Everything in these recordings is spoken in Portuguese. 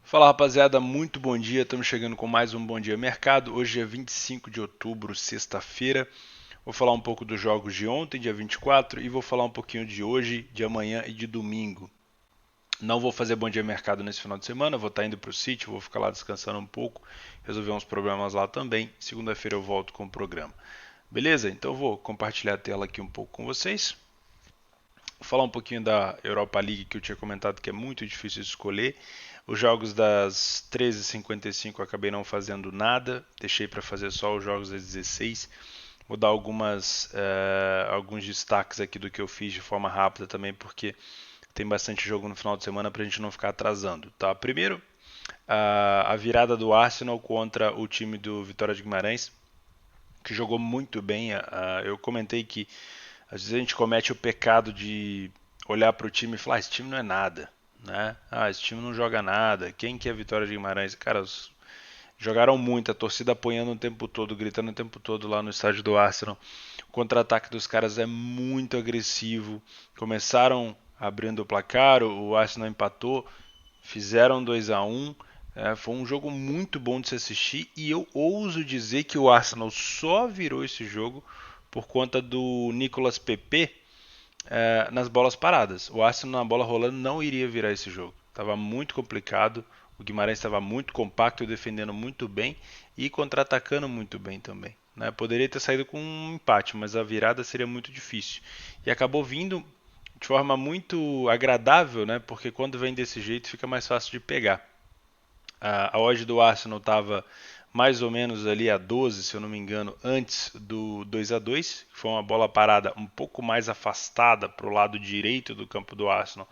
Fala rapaziada, muito bom dia. Estamos chegando com mais um Bom Dia Mercado. Hoje é 25 de outubro, sexta-feira. Vou falar um pouco dos jogos de ontem, dia 24, e vou falar um pouquinho de hoje, de amanhã e de domingo. Não vou fazer Bom Dia Mercado nesse final de semana, vou estar indo para o sítio, vou ficar lá descansando um pouco, resolver uns problemas lá também. Segunda-feira eu volto com o programa. Beleza? Então eu vou compartilhar a tela aqui um pouco com vocês. Vou falar um pouquinho da Europa League que eu tinha comentado que é muito difícil de escolher. Os jogos das 13h55 eu acabei não fazendo nada, deixei para fazer só os jogos das 16. Vou dar alguns destaques aqui do que eu fiz de forma rápida também, porque tem bastante jogo no final de semana para a gente não ficar atrasando. Tá? Primeiro, a virada do Arsenal contra o time do Vitória de Guimarães, que jogou muito bem. Eu comentei que às vezes a gente comete o pecado de olhar para o time e falar: esse time não é nada, né? Esse time não joga nada. Quem que é a Vitória de Guimarães? Cara, jogaram muito, a torcida apoiando o tempo todo, gritando o tempo todo lá no estádio do Arsenal. O contra-ataque dos caras é muito agressivo. Começaram abrindo o placar, o Arsenal empatou, fizeram 2-1. Foi um jogo muito bom de se assistir e eu ouso dizer que o Arsenal só virou esse jogo por conta do Nicolas Pepe nas bolas paradas. O Arsenal na bola rolando não iria virar esse jogo. Estava muito complicado. O Guimarães estava muito compacto, defendendo muito bem e contra-atacando muito bem também. Né? Poderia ter saído com um empate, mas a virada seria muito difícil. E acabou vindo de forma muito agradável, né? Porque quando vem desse jeito fica mais fácil de pegar. A odd do Arsenal estava mais ou menos ali a 12, se eu não me engano, antes do 2-2, que foi uma bola parada um pouco mais afastada para o lado direito do campo do Arsenal,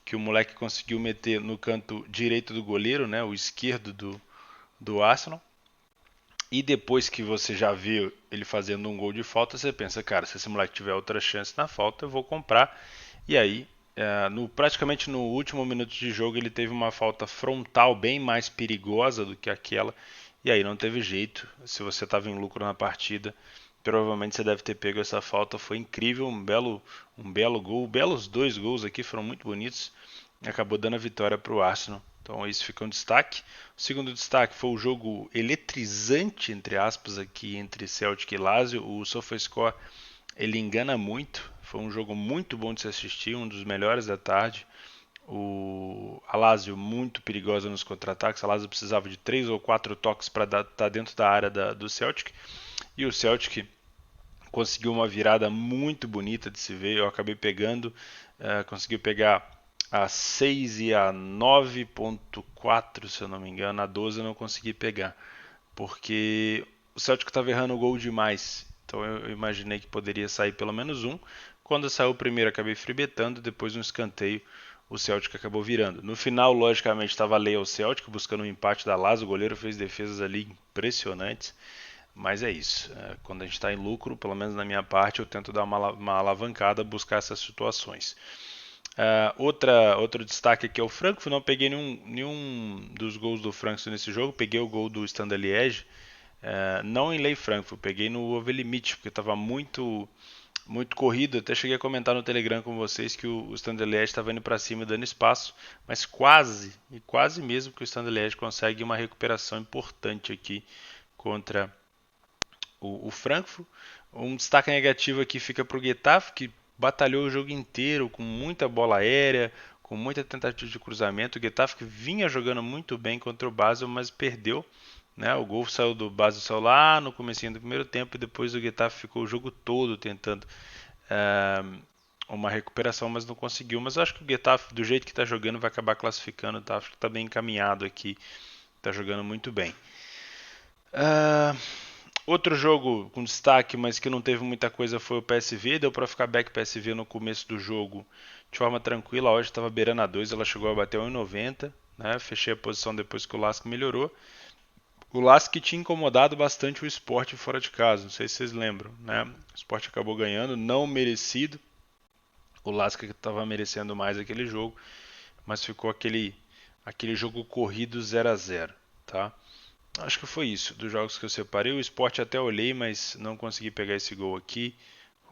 que o moleque conseguiu meter no canto direito do goleiro, né, o esquerdo do Arsenal. E depois que você já viu ele fazendo um gol de falta, você pensa, cara, se esse moleque tiver outra chance na falta, eu vou comprar. E aí, praticamente no último minuto de jogo, ele teve uma falta frontal bem mais perigosa do que aquela. E aí não teve jeito. Se você estava em lucro na partida, provavelmente você deve ter pego essa falta. Foi incrível, um belo gol. Belos dois gols aqui, foram muito bonitos. Acabou dando a vitória para o Arsenal. Então isso fica um destaque. O segundo destaque foi o jogo eletrizante, entre aspas, aqui entre Celtic e Lazio. O SofaScore ele engana muito. Foi um jogo muito bom de se assistir, um dos melhores da tarde. A Lazio muito perigosa nos contra-ataques. A Lazio precisava de 3 ou 4 toques para estar dentro da área do Celtic. E o Celtic conseguiu uma virada muito bonita de se ver. Eu acabei pegando, conseguiu pegar a 6 e a 9.4, se eu não me engano. A 12 eu não consegui pegar, porque o Celtic estava errando o gol demais. Então eu imaginei que poderia sair pelo menos um. Quando saiu o primeiro, acabei freebetando. Depois, um escanteio, o Celtic acabou virando. No final, logicamente, estava lei ao Celtic, buscando um empate da Lazio. O goleiro fez defesas ali impressionantes. Mas é isso. Quando a gente está em lucro, pelo menos na minha parte, eu tento dar uma alavancada, buscar essas situações. Outro destaque aqui é o Frankfurt. Não peguei nenhum dos gols do Frankfurt nesse jogo. Peguei o gol do Standard Liège. Não em Lei Frankfurt, peguei no over limite, porque estava muito corrido. Até cheguei a comentar no Telegram com vocês que o Standard Liège estava indo para cima dando espaço, mas quase, e quase mesmo que o Standard Liège consegue uma recuperação importante aqui contra o Frankfurt. Um destaque negativo aqui fica para o Getafe, que batalhou o jogo inteiro com muita bola aérea, com muita tentativa de cruzamento. O Getafe que vinha jogando muito bem contra o Basel, mas perdeu. Né? O gol saiu do Basel, saiu lá no comecinho do primeiro tempo e depois o Getafe ficou o jogo todo tentando uma recuperação, mas não conseguiu. Mas eu acho que o Getafe, do jeito que está jogando, vai acabar classificando. Tá? Acho que está bem encaminhado aqui. Está jogando muito bem. Uh, Outro jogo com destaque, mas que não teve muita coisa, foi o PSV. Deu para ficar back PSV no começo do jogo de forma tranquila. Hoje estava beirando a 2, ela chegou a bater 1,90. Né? Fechei a posição depois que o Lask melhorou. O Lask tinha incomodado bastante o Sport fora de casa, não sei se vocês lembram. Né? O Sport acabou ganhando, não merecido. O Lask estava merecendo mais aquele jogo, mas ficou aquele jogo corrido 0-0. Tá? Acho que foi isso, dos jogos que eu separei. O Sport até olhei, mas não consegui pegar esse gol aqui.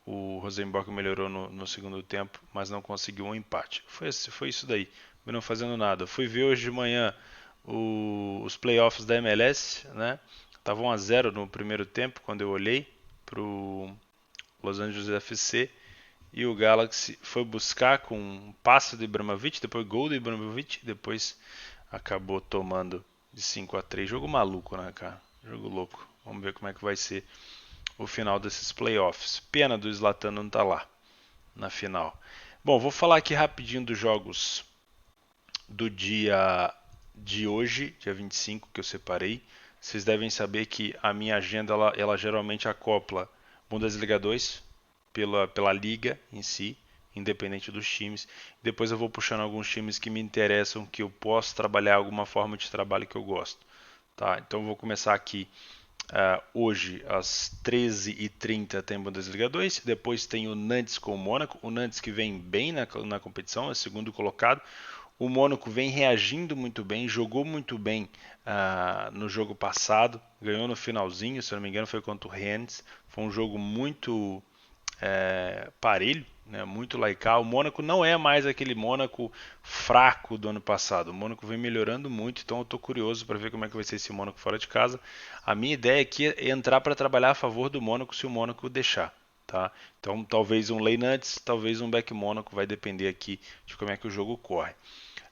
O Rosenborg melhorou no segundo tempo, mas não conseguiu um empate. Foi isso daí, não fazendo nada. Fui ver hoje de manhã os playoffs da MLS, né? Tava 1 a 0 no primeiro tempo quando eu olhei pro Los Angeles FC e o Galaxy foi buscar com um passe do Ibrahimovic, depois gol do Ibrahimovic, depois acabou tomando de 5 a 3. Jogo maluco, né, cara? Jogo louco. Vamos ver como é que vai ser o final desses playoffs. Pena do Zlatan não estar lá na final. Bom, vou falar aqui rapidinho dos jogos do dia de hoje, dia 25, que eu separei. Vocês devem saber que a minha agenda ela geralmente acopla Bundesliga 2 pela liga em si, independente dos times. Depois eu vou puxando alguns times que me interessam, que eu posso trabalhar alguma forma de trabalho que eu gosto. Tá? Então eu vou começar aqui hoje às 13h30 tem Bundesliga 2, depois tem o Nantes com o Mônaco, o Nantes que vem bem na competição, é segundo colocado. O Mônaco vem reagindo muito bem, jogou muito bem no jogo passado, ganhou no finalzinho, se não me engano foi contra o Rennes, foi um jogo muito parelho, né, muito laical. O Mônaco não é mais aquele Mônaco fraco do ano passado. O Mônaco vem melhorando muito, então eu estou curioso para ver como é que vai ser esse Mônaco fora de casa. A minha ideia aqui é entrar para trabalhar a favor do Mônaco se o Mônaco deixar. Tá? Então talvez um lay nuts, talvez um back Mônaco, vai depender aqui de como é que o jogo corre.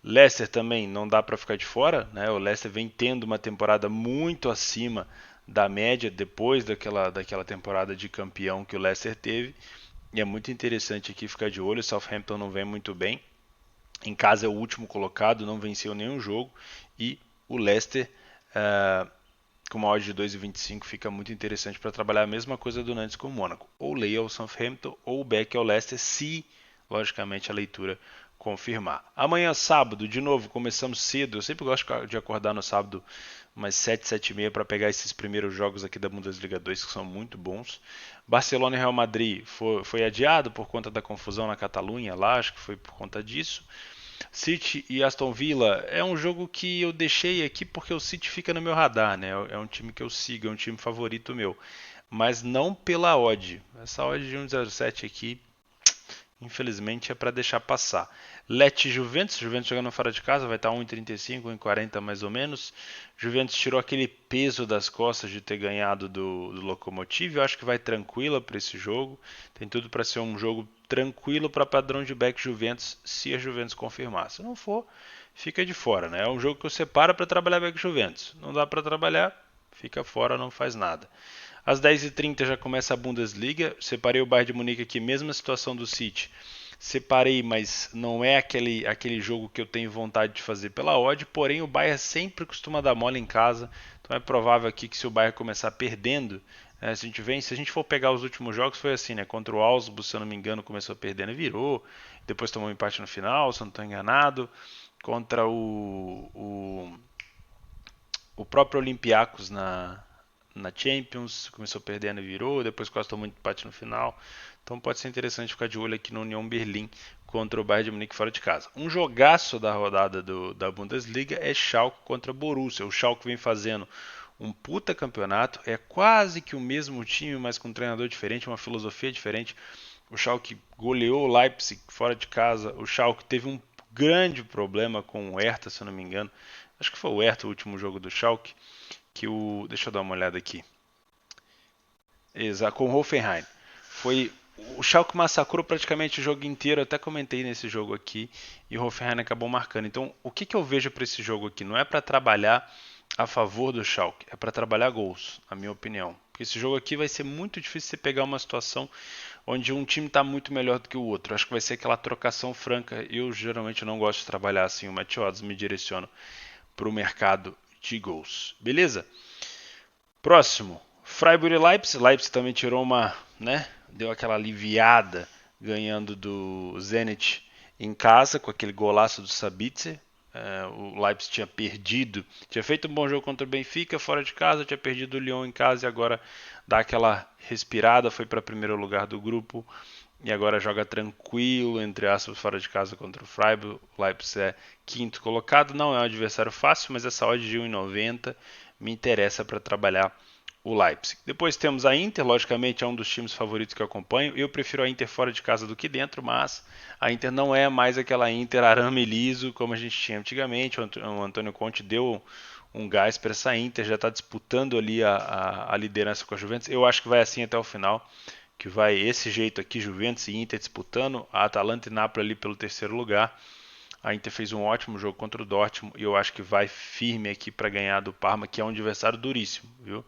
Leicester também não dá para ficar de fora, né? O Leicester vem tendo uma temporada muito acima da média depois daquela temporada de campeão que o Leicester teve. E é muito interessante aqui ficar de olho. O Southampton não vem muito bem. Em casa é o último colocado, não venceu nenhum jogo. E o Leicester, com uma odd de 2,25, fica muito interessante para trabalhar a mesma coisa do Nantes com o Mônaco. Ou leia o Southampton ou back ao Leicester, se, logicamente, a leitura confirmar. Amanhã, sábado, de novo, começamos cedo. Eu sempre gosto de acordar no sábado umas 7, 7h30 para pegar esses primeiros jogos aqui da Bundesliga 2 que são muito bons. Barcelona e Real Madrid foi adiado por conta da confusão na Catalunha lá, acho que foi por conta disso. City e Aston Villa é um jogo que eu deixei aqui porque o City fica no meu radar, né? É um time que eu sigo, é um time favorito meu, mas não pela odd. Essa odd de 1,07 aqui, infelizmente, é para deixar passar. Lecce Juventus, Juventus jogando fora de casa, vai estar 1,35, 1,40 mais ou menos. Juventus tirou aquele peso das costas de ter ganhado do Lokomotiv. Eu acho que vai tranquila para esse jogo. Tem tudo para ser um jogo tranquilo para padrão de back Juventus, se a Juventus confirmar. Se não for, fica de fora, né? É um jogo que eu separo para trabalhar back Juventus. Não dá para trabalhar, fica fora, não faz nada. Às 10h30 já começa a Bundesliga. Separei o Bayern de Munique aqui, mesma situação do City. Separei, mas não é aquele jogo que eu tenho vontade de fazer pela odd. Porém, o Bayern sempre costuma dar mole em casa. Então é provável aqui que se o Bayern começar perdendo, se a gente for pegar os últimos jogos, foi assim, né? Contra o Augsburg, se eu não me engano, começou perdendo e virou. Depois tomou um empate no final, se eu não estou enganado. Contra o próprio Olympiacos na Champions, começou perdendo e virou, depois quase tomou um empate no final. Então pode ser interessante ficar de olho aqui no União Berlim contra o Bayern de Munique fora de casa. Um jogaço da rodada da Bundesliga é Schalke contra Borussia. O Schalke vem fazendo um puta campeonato, é quase que o mesmo time, mas com um treinador diferente, uma filosofia diferente. O Schalke goleou o Leipzig fora de casa. O Schalke teve um grande problema com o Hertha, se eu não me engano. Acho que foi o Hertha o último jogo do Schalke. Deixa eu dar uma olhada aqui. Exato, com o Hoffenheim. O Schalke massacrou praticamente o jogo inteiro, até comentei nesse jogo aqui, e o Hoffenheim acabou marcando. Então, o que eu vejo para esse jogo aqui? Não é para trabalhar a favor do Schalke, é para trabalhar gols, na minha opinião. Porque esse jogo aqui vai ser muito difícil você pegar uma situação onde um time está muito melhor do que o outro. Acho que vai ser aquela trocação franca. Eu geralmente não gosto de trabalhar assim, o Match Odds me direciona para o mercado de gols. Beleza? Próximo, Freiburg e Leipzig. Leipzig também tirou deu aquela aliviada ganhando do Zenit em casa com aquele golaço do Sabitzer. O Leipzig tinha feito um bom jogo contra o Benfica fora de casa, tinha perdido o Lyon em casa e agora dá aquela respirada, foi para primeiro lugar do grupo e agora joga tranquilo, entre aspas, fora de casa contra o Freiburg. O Leipzig é quinto colocado, não é um adversário fácil, mas essa odd de 1,90 me interessa para trabalhar o Leipzig. Depois temos a Inter, logicamente é um dos times favoritos que eu acompanho. Eu prefiro a Inter fora de casa do que dentro, mas a Inter não é mais aquela Inter arame liso como a gente tinha antigamente. O Antônio Conte deu um gás para essa Inter, já está disputando ali a liderança com a Juventus. Eu acho que vai assim até o final, que vai esse jeito aqui, Juventus e Inter disputando, a Atalanta e Napoli ali pelo terceiro lugar. A Inter fez um ótimo jogo contra o Dortmund e eu acho que vai firme aqui para ganhar do Parma, que é um adversário duríssimo, viu?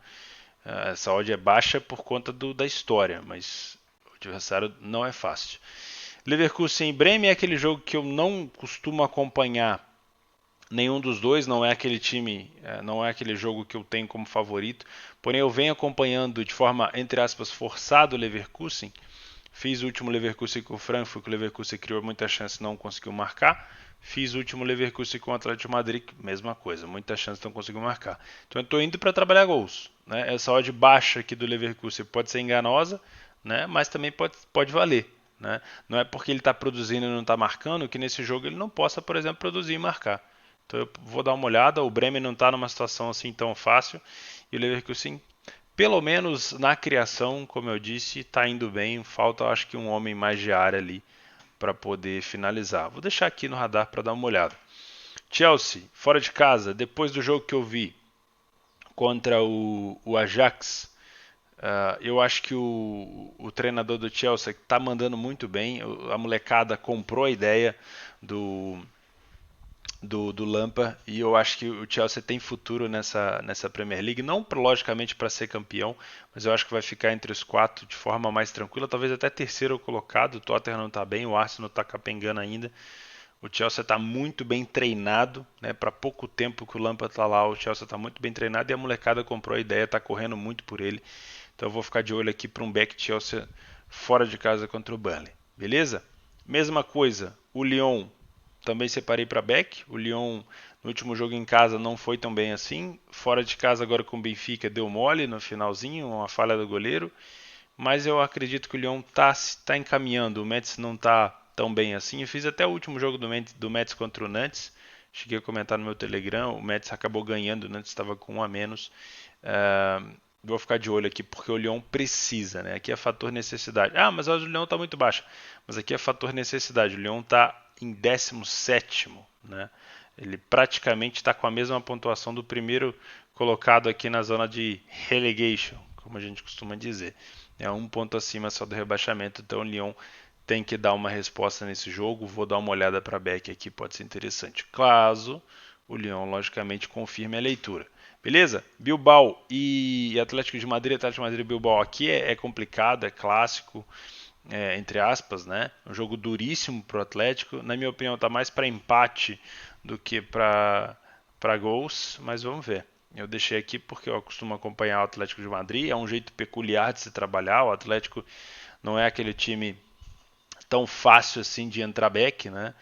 Essa odd é baixa por conta da história, mas o adversário não é fácil. Leverkusen e Bremen é aquele jogo que eu não costumo acompanhar nenhum dos dois, não é aquele time, não é aquele jogo que eu tenho como favorito, porém eu venho acompanhando de forma, entre aspas, forçada o Leverkusen. Fiz o último Leverkusen com o Frankfurt, que o Leverkusen criou muita chance e não conseguiu marcar. Fiz o último Leverkusen com o Atlético de Madrid, mesma coisa, muita chance não conseguiu marcar. Então eu estou indo para trabalhar gols. Né? Essa odd baixa aqui do Leverkusen pode ser enganosa, né? Mas também pode valer. Né? Não é porque ele está produzindo e não está marcando que nesse jogo ele não possa, por exemplo, produzir e marcar. Então eu vou dar uma olhada. O Bremen não está numa situação assim tão fácil e o Leverkusen, pelo menos na criação, como eu disse, está indo bem. Falta, acho que, um homem mais de área ali para poder finalizar. Vou deixar aqui no radar para dar uma olhada. Chelsea, fora de casa, depois do jogo que eu vi contra o Ajax, eu acho que o treinador do Chelsea está mandando muito bem. A molecada comprou a ideia do Lampard e eu acho que o Chelsea tem futuro nessa Premier League, não logicamente para ser campeão, mas eu acho que vai ficar entre os quatro de forma mais tranquila, talvez até terceiro colocado. O Tottenham não está bem, o Arsenal está capengando ainda. O Chelsea está muito bem treinado, né? Para pouco tempo que o Lampard está lá, o Chelsea está muito bem treinado e a molecada comprou a ideia, está correndo muito por ele. Então eu vou ficar de olho aqui para um back Chelsea fora de casa contra o Burnley, beleza? Mesma coisa, o Lyon também separei para back. O Lyon no último jogo em casa não foi tão bem assim. Fora de casa agora com o Benfica deu mole no finalzinho, uma falha do goleiro. Mas eu acredito que o Lyon tá encaminhando. O Metz não está tão bem assim. Eu fiz até o último jogo do Metz contra o Nantes. Cheguei a comentar no meu Telegram. O Metz acabou ganhando, o Nantes estava com um a menos. Vou ficar de olho aqui porque o Lyon precisa, né? Aqui é fator necessidade. Ah, mas a odd do Lyon está muito baixa. Mas aqui é fator necessidade. O Lyon está em 17º, né? Ele praticamente está com a mesma pontuação do primeiro colocado aqui na zona de relegation, como a gente costuma dizer. É um ponto acima só do rebaixamento, então o Lyon tem que dar uma resposta nesse jogo. Vou dar uma olhada para a Beck aqui, pode ser interessante. Caso o Lyon, logicamente, confirme a leitura. Beleza? Bilbao e Atlético de Madrid, Atlético de Madrid e Bilbao aqui é complicado, é clássico, entre aspas, né? Um jogo duríssimo para o Atlético. Na minha opinião, está mais para empate do que para gols, mas vamos ver. Eu deixei aqui porque eu costumo acompanhar o Atlético de Madrid. É um jeito peculiar de se trabalhar. O Atlético não é aquele time tão fácil assim de entrar back, né?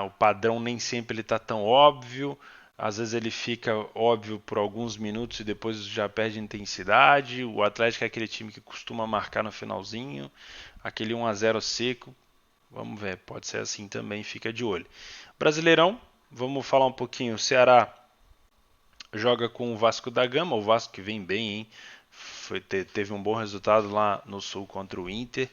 O padrão nem sempre ele está tão óbvio. Às vezes ele fica óbvio por alguns minutos e depois já perde intensidade. O Atlético é aquele time que costuma marcar no finalzinho, aquele 1 a 0 seco. Vamos ver, pode ser assim também, fica de olho. Brasileirão, vamos falar um pouquinho. O Ceará joga com o Vasco da Gama, o Vasco que vem bem, hein? Teve um bom resultado lá no Sul contra o Inter.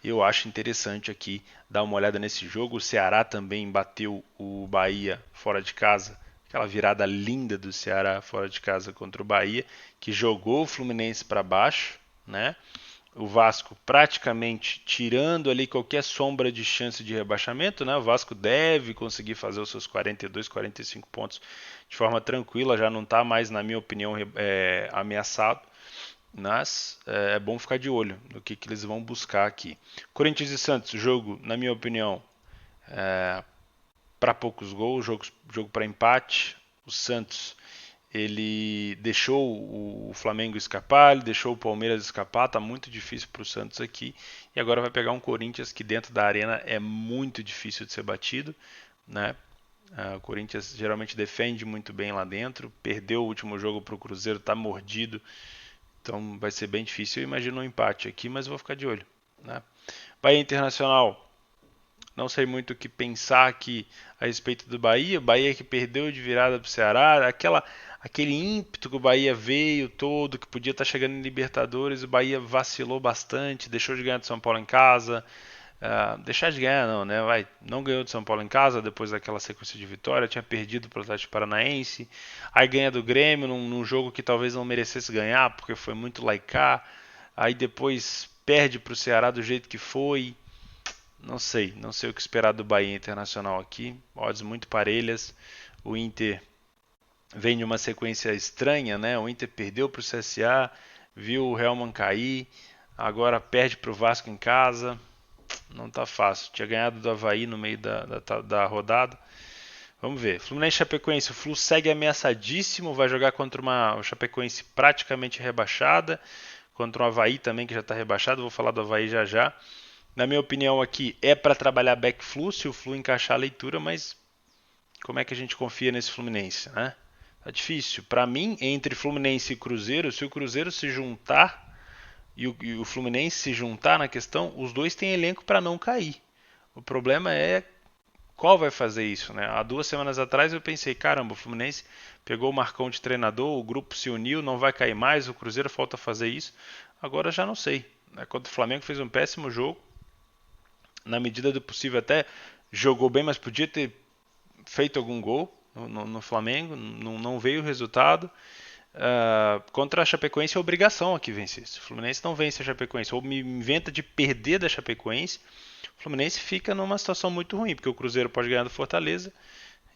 Eu acho interessante aqui dar uma olhada nesse jogo. O Ceará também bateu o Bahia fora de casa. Aquela virada linda do Ceará fora de casa contra o Bahia, que jogou o Fluminense para baixo, né? O Vasco praticamente tirando ali qualquer sombra de chance de rebaixamento, né? O Vasco deve conseguir fazer os seus 42, 45 pontos de forma tranquila, já não está mais, na minha opinião, ameaçado. Mas é bom ficar de olho no que eles vão buscar aqui. Corinthians e Santos, jogo, na minha opinião, para poucos gols, jogo para empate. O Santos ele deixou o Flamengo escapar, ele deixou o Palmeiras escapar, tá muito difícil para o Santos aqui. E agora vai pegar um Corinthians que dentro da arena é muito difícil de ser batido, né? O Corinthians geralmente defende muito bem lá dentro, perdeu o último jogo para o Cruzeiro, está mordido, então vai ser bem difícil. Eu imagino um empate aqui, mas vou ficar de olho, né? Bahia Internacional, não sei muito o que pensar aqui a respeito do Bahia. Bahia que perdeu de virada para o Ceará. aquele ímpeto que o Bahia veio todo, que podia estar chegando em Libertadores, o Bahia vacilou bastante, deixou de ganhar do São Paulo em casa. Deixar de ganhar não, né? Não ganhou do São Paulo em casa depois daquela sequência de vitória, tinha perdido para o Atlético Paranaense, aí ganha do Grêmio num jogo que talvez não merecesse ganhar porque foi muito laicar, aí depois perde para o Ceará do jeito que foi. Não sei o que esperar do Bahia Internacional aqui, odds muito parelhas. O Inter vem de uma sequência estranha, né? O Inter perdeu para o CSA, viu o Helman cair, agora perde para o Vasco em casa. Não tá fácil. Tinha ganhado do Avaí no meio da rodada. Vamos ver. Fluminense e Chapecoense. O Flu segue ameaçadíssimo. Vai jogar contra uma Chapecoense praticamente rebaixada. Contra o Avaí também, que já está rebaixado. Vou falar do Avaí já já. Na minha opinião aqui, é para trabalhar back Flu, se o Flu encaixar a leitura, mas como é que a gente confia nesse Fluminense, né? Tá difícil. Para mim, entre Fluminense e Cruzeiro, se o Cruzeiro se juntar e o Fluminense se juntar na questão, os dois têm elenco para não cair. O problema é qual vai fazer isso, né? Há 2 semanas atrás eu pensei, caramba, o Fluminense pegou o Marcão de treinador, o grupo se uniu, não vai cair mais, o Cruzeiro falta fazer isso. Agora já não sei. Contra o Flamengo fez um péssimo jogo, na medida do possível até jogou bem, mas podia ter feito algum gol no Flamengo, não veio o resultado. Contra a Chapecoense é obrigação aqui vencer. Se o Fluminense não vence a Chapecoense ou me inventa de perder da Chapecoense, o Fluminense fica numa situação muito ruim, porque o Cruzeiro pode ganhar do Fortaleza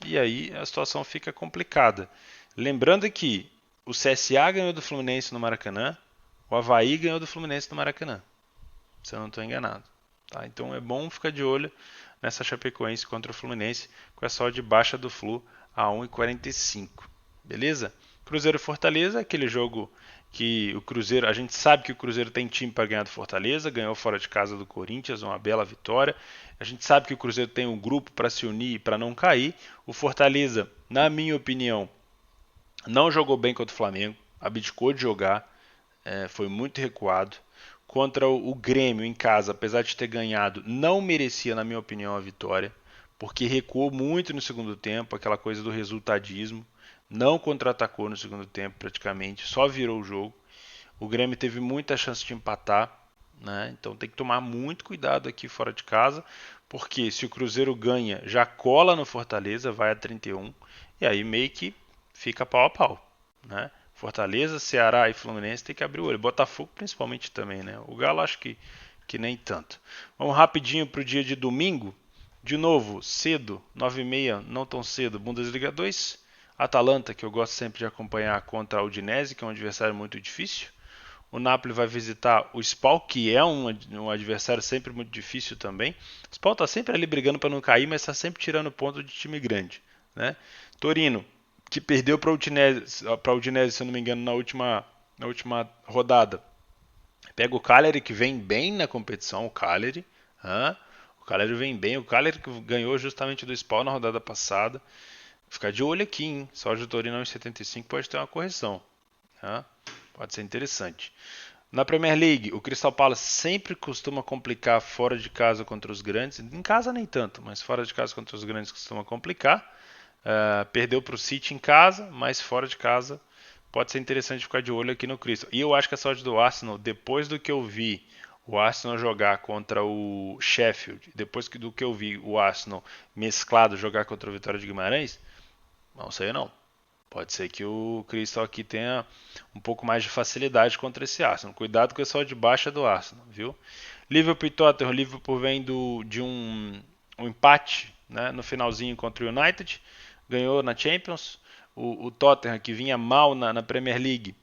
e aí a situação fica complicada. Lembrando que o CSA ganhou do Fluminense no Maracanã, o Avaí ganhou do Fluminense no Maracanã, se eu não estou enganado. Tá? Então é bom ficar de olho nessa Chapecoense contra o Fluminense com essa odd baixa do Flu a 1,45. Beleza? Cruzeiro e Fortaleza, aquele jogo que o Cruzeiro, a gente sabe que o Cruzeiro tem time para ganhar do Fortaleza, ganhou fora de casa do Corinthians, uma bela vitória. A gente sabe que o Cruzeiro tem um grupo para se unir e para não cair. O Fortaleza, na minha opinião, não jogou bem contra o Flamengo, abdicou de jogar, foi muito recuado. Contra o Grêmio em casa, apesar de ter ganhado, não merecia, na minha opinião, a vitória, porque recuou muito no segundo tempo, aquela coisa do resultadismo. Não contra-atacou no segundo tempo praticamente, só virou o jogo. O Grêmio teve muita chance de empatar, né? Então tem que tomar muito cuidado aqui fora de casa, porque se o Cruzeiro ganha, já cola no Fortaleza, vai a 31, e aí meio que fica pau a pau, né? Fortaleza, Ceará e Fluminense tem que abrir o olho. Botafogo principalmente também, né? O Galo acho que nem tanto. Vamos rapidinho para o dia de domingo. De novo, cedo, 9h30, não tão cedo, Bundesliga 2. Atalanta, que eu gosto sempre de acompanhar contra a Udinese, que é um adversário muito difícil. O Napoli vai visitar o Spal, que é um adversário sempre muito difícil também. O Spal está sempre ali brigando para não cair, mas está sempre tirando ponto de time grande, né? Torino, que perdeu para a Udinese, se eu não me engano, na última rodada. Pega o Cagliari, que vem bem na competição, o Cagliari. O Cagliari vem bem, o Cagliari que ganhou justamente do Spal na rodada passada. Ficar de olho aqui, hein? Só de Torino 1,75 pode ter uma correção. Pode ser interessante. Na Premier League, o Crystal Palace sempre costuma complicar fora de casa contra os grandes. Em casa nem tanto, mas fora de casa contra os grandes costuma complicar. Perdeu para o City em casa, mas fora de casa pode ser interessante ficar de olho aqui no Crystal. E eu acho que a sorte do Arsenal, depois do que eu vi o Arsenal jogar contra o Sheffield, depois do que eu vi o Arsenal mesclado jogar contra o Vitória de Guimarães, não sei não. Pode ser que o Crystal aqui tenha um pouco mais de facilidade contra esse Arsenal. Cuidado com o pessoal de baixa do Arsenal, viu? Liverpool e Tottenham. O Liverpool vem de um empate, né, no finalzinho contra o United. Ganhou na Champions. O Tottenham, que vinha mal na Premier League,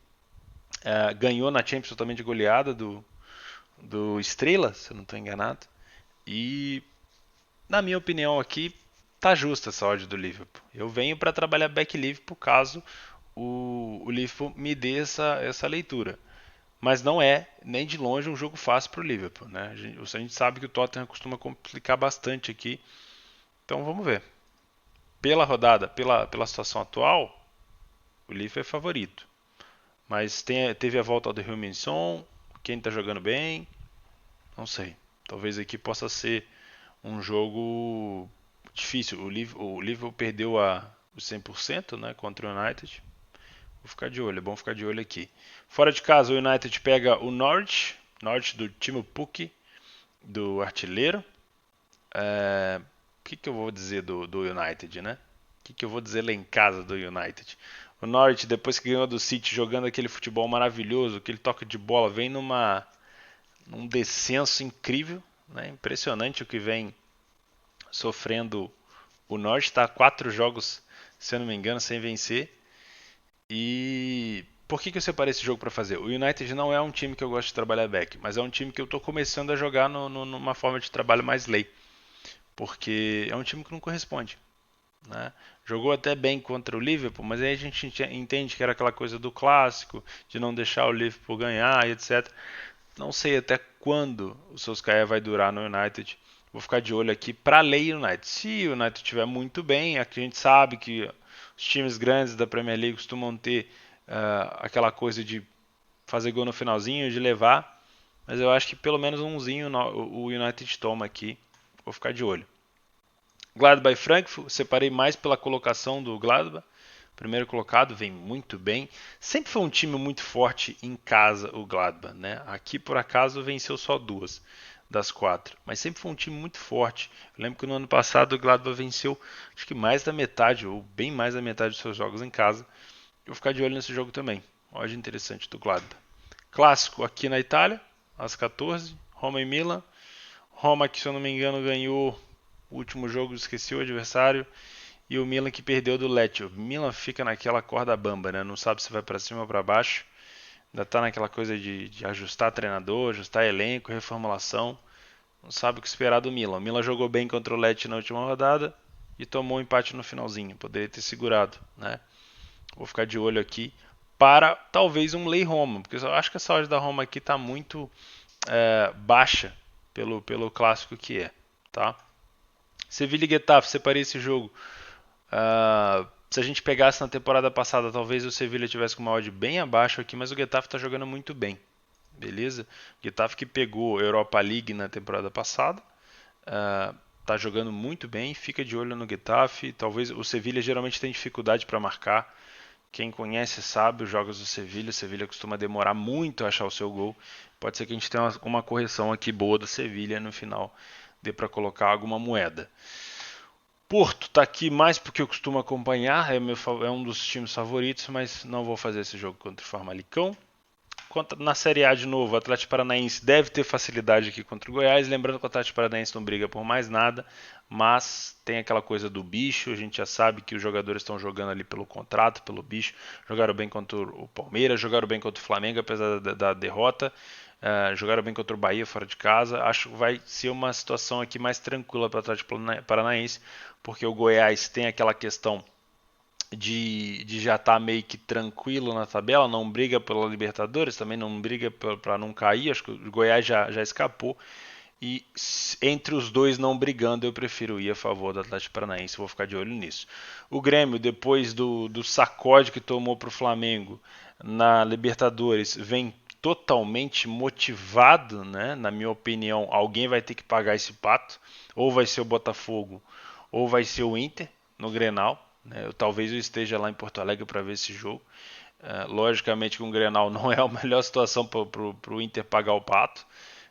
ganhou na Champions também de goleada do Estrela, se eu não estou enganado. E, na minha opinião aqui, tá justa essa odd do Liverpool. Eu venho para trabalhar back Liverpool caso o Liverpool me dê essa leitura. Mas não é nem de longe um jogo fácil para o Liverpool, né? A gente sabe que o Tottenham costuma complicar bastante aqui. Então vamos ver. Pela rodada, pela situação atual, o Liverpool é favorito. Mas teve a volta do Heung-min quem está jogando bem, não sei. Talvez aqui possa ser um jogo difícil. O Liverpool perdeu os 100%, né, contra o United. Vou ficar de olho, é bom ficar de olho aqui. Fora de casa, o United pega o Norwich do Timo Pukki, do artilheiro. O que eu vou dizer do United, né? O que eu vou dizer lá em casa do United? O Norwich, depois que ganhou do City, jogando aquele futebol maravilhoso, aquele toque de bola, vem num descenso incrível, né? Impressionante o que vem sofrendo o Norwich. Está 4 jogos, se eu não me engano, sem vencer. E por que eu separei esse jogo para fazer? O United não é um time que eu gosto de trabalhar back, mas é um time que eu estou começando a jogar numa forma de trabalho mais lay, porque é um time que não corresponde. Né? Jogou até bem contra o Liverpool, mas aí a gente entende que era aquela coisa do clássico, de não deixar o Liverpool ganhar e etc. Não sei até quando o Solskjaer vai durar no United. Vou ficar de olho aqui para ler o United. Se o United estiver muito bem, aqui a gente sabe que os times grandes da Premier League costumam ter aquela coisa de fazer gol no finalzinho, de levar. Mas eu acho que pelo menos umzinho o United toma aqui. Vou ficar de olho. Gladbach e Frankfurt, separei mais pela colocação do Gladbach. Primeiro colocado, vem muito bem. Sempre foi um time muito forte em casa, o Gladbach, né? Aqui, por acaso, venceu só 2 das 4. Mas sempre foi um time muito forte. Eu lembro que no ano passado o Gladbach venceu, acho que mais da metade, ou bem mais da metade dos seus jogos em casa. Eu vou ficar de olho nesse jogo também. Olha interessante do Gladbach. Clássico aqui na Itália, às 14, Roma e Milan. Roma, que se eu não me engano, ganhou o último jogo, esqueci o adversário. E o Milan que perdeu do Lecce. O Milan fica naquela corda bamba, né? Não sabe se vai para cima ou para baixo. Ainda tá naquela coisa de ajustar treinador, ajustar elenco, reformulação. Não sabe o que esperar do Milan. O Milan jogou bem contra o Lecce na última rodada e tomou um empate no finalzinho. Poderia ter segurado, né? Vou ficar de olho aqui para talvez um Lei Roma, porque eu acho que a saúde da Roma aqui está muito baixa pelo clássico que é, tá? Sevilla e Getafe, separei esse jogo. Se a gente pegasse na temporada passada, talvez o Sevilla tivesse com uma odd bem abaixo aqui, mas o Getafe está jogando muito bem, beleza? O Getafe que pegou a Europa League na temporada passada, está jogando muito bem, fica de olho no Getafe. Talvez o Sevilla geralmente tem dificuldade para marcar. Quem conhece sabe os jogos do Sevilla. O Sevilla costuma demorar muito a achar o seu gol. Pode ser que a gente tenha uma correção aqui boa do Sevilla no final, dê para colocar alguma moeda. Porto está aqui mais porque eu costumo acompanhar, é um dos times favoritos, mas não vou fazer esse jogo contra o Famalicão. Na Série A de novo, o Atlético Paranaense deve ter facilidade aqui contra o Goiás. Lembrando que o Atlético Paranaense não briga por mais nada, mas tem aquela coisa do bicho. A gente já sabe que os jogadores estão jogando ali pelo contrato, pelo bicho. Jogaram bem contra o Palmeiras, jogaram bem contra o Flamengo, apesar da derrota. Jogaram bem contra o Bahia fora de casa. Acho que vai ser uma situação aqui mais tranquila para o Atlético Paranaense, porque o Goiás tem aquela questão de já estar meio que tranquilo na tabela, não briga pela Libertadores, também não briga para não cair, acho que o Goiás já escapou. E entre os dois não brigando, eu prefiro ir a favor do Atlético Paranaense, vou ficar de olho nisso. O Grêmio, depois do sacode que tomou para o Flamengo na Libertadores, vem totalmente motivado, né? Na minha opinião, alguém vai ter que pagar esse pato, ou vai ser o Botafogo, ou vai ser o Inter no Grenal. Né? Talvez eu esteja lá em Porto Alegre para ver esse jogo. Logicamente que um Grenal não é a melhor situação para o Inter pagar o pato.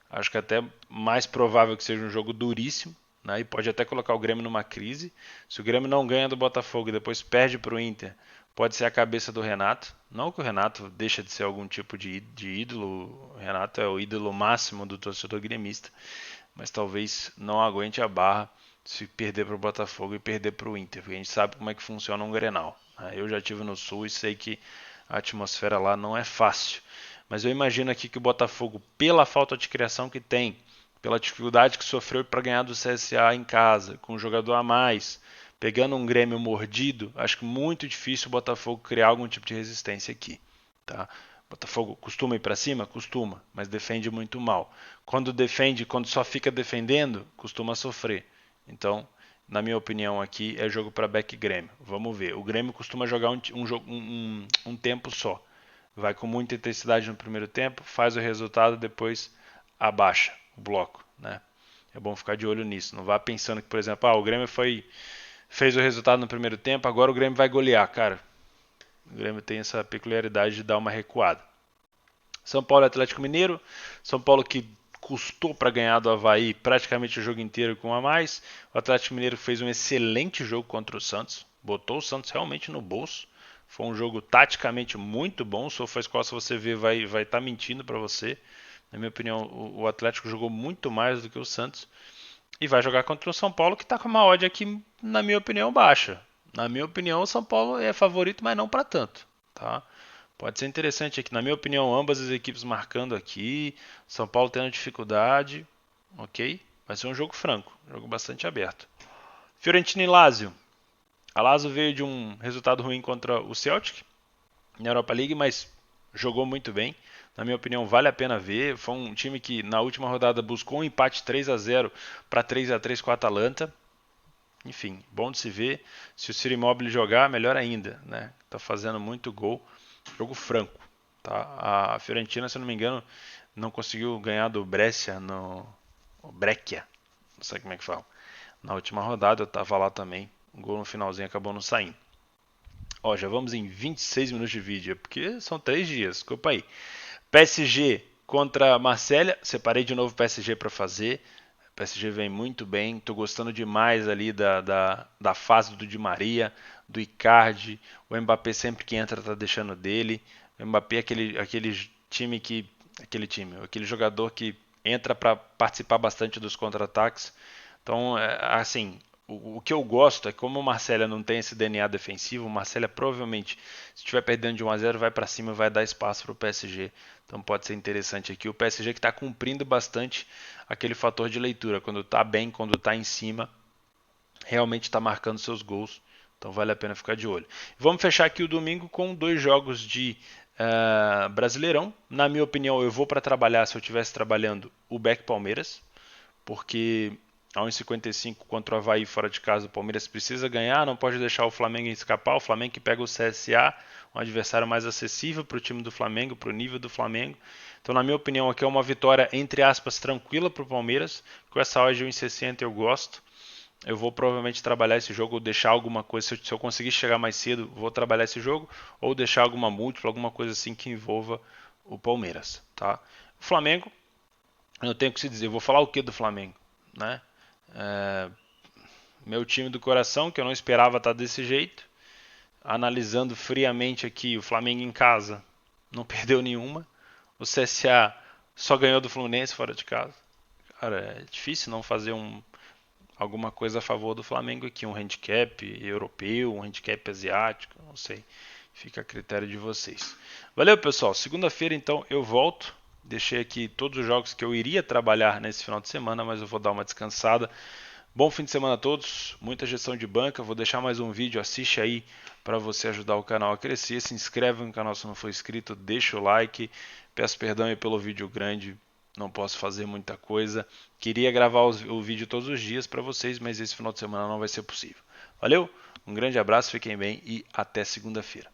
Acho que até mais provável que seja um jogo duríssimo, né? E pode até colocar o Grêmio numa crise. Se o Grêmio não ganha do Botafogo e depois perde para o Inter, pode ser a cabeça do Renato. Não que o Renato deixa de ser algum tipo de ídolo, o Renato é o ídolo máximo do torcedor gremista, mas talvez não aguente a barra se perder para o Botafogo e perder para o Inter, porque a gente sabe como é que funciona um Grenal. Eu já estive no Sul e sei que a atmosfera lá não é fácil. Mas eu imagino aqui que o Botafogo, pela falta de criação que tem, pela dificuldade que sofreu para ganhar do CSA em casa, com um jogador a mais, pegando um Grêmio mordido, acho que muito difícil o Botafogo criar algum tipo de resistência aqui. Tá? O Botafogo costuma ir para cima? Costuma, mas defende muito mal. Quando só fica defendendo, costuma sofrer. Então, na minha opinião aqui, é jogo para back Grêmio. Vamos ver. O Grêmio costuma jogar um tempo só. Vai com muita intensidade no primeiro tempo, faz o resultado, depois abaixa o bloco. Né? É bom ficar de olho nisso. Não vá pensando que, por exemplo, o Grêmio fez o resultado no primeiro tempo, agora o Grêmio vai golear. Cara, O Grêmio tem essa peculiaridade de dar uma recuada. São Paulo e Atlético Mineiro. São Paulo que custou para ganhar do Avaí praticamente o jogo inteiro com um a mais. O Atlético Mineiro fez um excelente jogo contra o Santos. Botou o Santos realmente no bolso. Foi um jogo taticamente muito bom. O SofaScore, se você ver, vai estar mentindo para você. Na minha opinião, o Atlético jogou muito mais do que o Santos. E vai jogar contra o São Paulo, que está com uma odd aqui, na minha opinião, baixa. Na minha opinião, o São Paulo é favorito, mas não para tanto. Tá? Pode ser interessante aqui. Na minha opinião, ambas as equipes marcando aqui. São Paulo tendo dificuldade. Ok? Vai ser um jogo franco. Um jogo bastante aberto. Fiorentina e Lazio. A Lazio veio de um resultado ruim contra o Celtic na Europa League, mas jogou muito bem. Na minha opinião, vale a pena ver. Foi um time que na última rodada buscou um empate 3-0 para 3-3 com a Atalanta. Enfim, bom de se ver. Se o Ciro Immobile jogar, melhor ainda, né? Tá fazendo muito gol. Jogo franco, tá? A Fiorentina, se eu não me engano, não conseguiu ganhar do Brescia no Breccia, não sei como é que fala. Na última rodada eu tava lá também. O gol no finalzinho acabou não saindo. Ó, já vamos em 26 minutos de vídeo, porque são 3 dias, desculpa aí. PSG contra Marselha, separei de novo o PSG para fazer. O PSG vem muito bem, estou gostando demais ali da fase do Di Maria, do Icardi. O Mbappé sempre que entra tá deixando dele. O Mbappé é aquele time que. Aquele jogador que entra para participar bastante dos contra-ataques. Então, assim, o que eu gosto é que como o Marcelo não tem esse DNA defensivo, o Marcelo provavelmente, se estiver perdendo de 1 a 0, vai para cima e vai dar espaço para o PSG. Então pode ser interessante aqui. O PSG que está cumprindo bastante aquele fator de leitura. Quando está bem, quando está em cima, realmente está marcando seus gols. Então vale a pena ficar de olho. Vamos fechar aqui o domingo com 2 jogos de Brasileirão. Na minha opinião, eu vou para trabalhar, se eu estivesse trabalhando, o Beck Palmeiras, porque a 1,55 contra o Avaí fora de casa, o Palmeiras precisa ganhar, não pode deixar o Flamengo escapar. O Flamengo que pega o CSA, um adversário mais acessível para o time do Flamengo, para o nível do Flamengo. Então, na minha opinião, aqui é uma vitória, entre aspas, tranquila para o Palmeiras. Com essa odd de 1,60 eu gosto. Eu vou provavelmente trabalhar esse jogo ou deixar alguma coisa, se eu conseguir chegar mais cedo, vou trabalhar esse jogo, ou deixar alguma múltipla, alguma coisa assim que envolva o Palmeiras. Tá? O Flamengo, eu não tenho o que se dizer, eu vou falar o que do Flamengo, né? É, meu time do coração, que eu não esperava estar desse jeito. Analisando friamente aqui, o Flamengo em casa não perdeu nenhuma. O CSA só ganhou do Fluminense fora de casa. Cara, é difícil não fazer alguma coisa a favor do Flamengo aqui. Um handicap europeu, um handicap asiático, não sei. Fica a critério de vocês. Valeu, pessoal. Segunda-feira, então, eu volto. Deixei aqui todos os jogos que eu iria trabalhar nesse final de semana, mas eu vou dar uma descansada. Bom fim de semana a todos, muita gestão de banca. Vou deixar mais um vídeo, assiste aí para você ajudar o canal a crescer. Se inscreve no canal se não for inscrito, deixa o like. Peço perdão aí pelo vídeo grande, não posso fazer muita coisa. Queria gravar o vídeo todos os dias para vocês, mas esse final de semana não vai ser possível. Valeu, um grande abraço, fiquem bem e até segunda-feira.